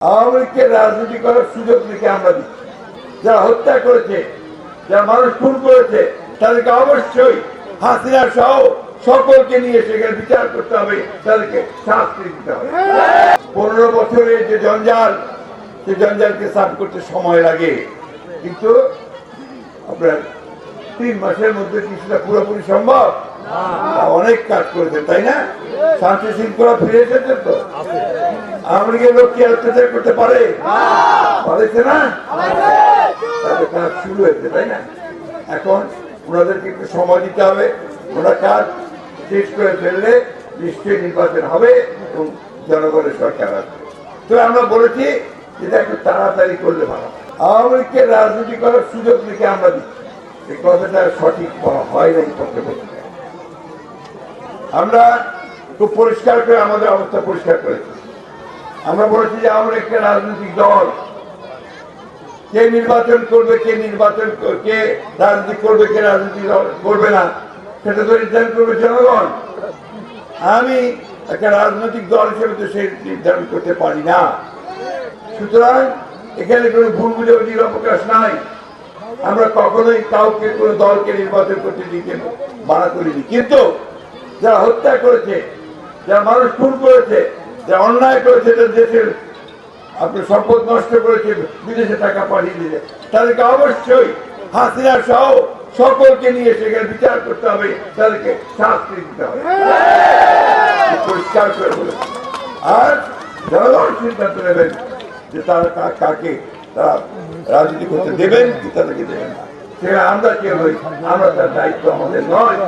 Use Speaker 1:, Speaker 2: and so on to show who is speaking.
Speaker 1: আওয়ামী লীগকে রাজনীতি করার সুযোগ থেকে আমরা দিচ্ছি। যারা হত্যা করেছে, যারা মানুষ খুন করেছে, তাদেরকে অবশ্যই হাসিনা সহ সকলকে নিয়ে সেখানে বিচার করতে হবে, তাদেরকে শাস্তি দিতে হবে। 15 বছরের যে জঞ্জাল, সে জঞ্জালকে সাফ করতে সময় লাগে, কিন্তু আপনার 3 মাসের মধ্যে কিছুটা পুরোপুরি সম্ভব। অনেক কাজ করেছেন, তাই না? শান্তি শৃঙ্খলা ফিরে এসেছে তো। আওয়ামী লীগের লোক কি অত্যাচার করতে পারে? পারেছে না? তাদের কাজ শুরু হয়েছে, তাই না? এখন ওনাদেরকে একটু সময় দিতে হবে। ওরা কাজ শেষ করে ফেললে নিশ্চয়ই নির্বাচন হবে এবং জনগণের সরকার আসবে। তো আমরা বলেছি যেটা একটু তাড়াতাড়ি করলে ভালো। আওয়ামী লীগকে রাজনীতি করার সুযোগ থেকে আমরা দিচ্ছি। এই কথাটা সঠিক বলা হয় না। আমরা খুব পরিষ্কার করে আমাদের অবস্থা পরিষ্কার করেছি। আমরা বলেছি যে আমরা একটা রাজনৈতিক দল, কে নির্বাচন করবে, কে রাজনীতি করবে, কে রাজনীতি করবে না, সেটা তো নির্ধারণ করবে জনগণ। আমি একটা রাজনৈতিক দল হিসেবে তো সে নির্ধারণ করতে পারি না। সুতরাং এখানে কোনো ভুল বুঝাবুঝির অবকাশ নাই। আমরা কখনোই কাউকে কোনো দলকে নির্বাচন করতে দিতে মানা করিনি, কিন্তু যারা হত্যা করেছে, যারা মানুষ খুন করেছে, যারা অন্যায় করেছে, দেশের আপনার সম্পদ নষ্ট করেছে, বিদেশে টাকা পাঠিয়ে দিয়েছে, তাদেরকে অবশ্যই হাসিনা সহ সকলকে নিয়ে সেখানে বিচার করতে হবে, তাদেরকে শাস্তি দিতে হবে, পরিষ্কার করে বলে। আর জনগণ সিদ্ধান্ত নেবেন যে তারা কাকে তারা রাজনীতি করতে দেবেন কি তাদেরকে দেবেন না। সেটা আমরা কেউ নই, আমরা তার দায়িত্ব আমাদের নয়।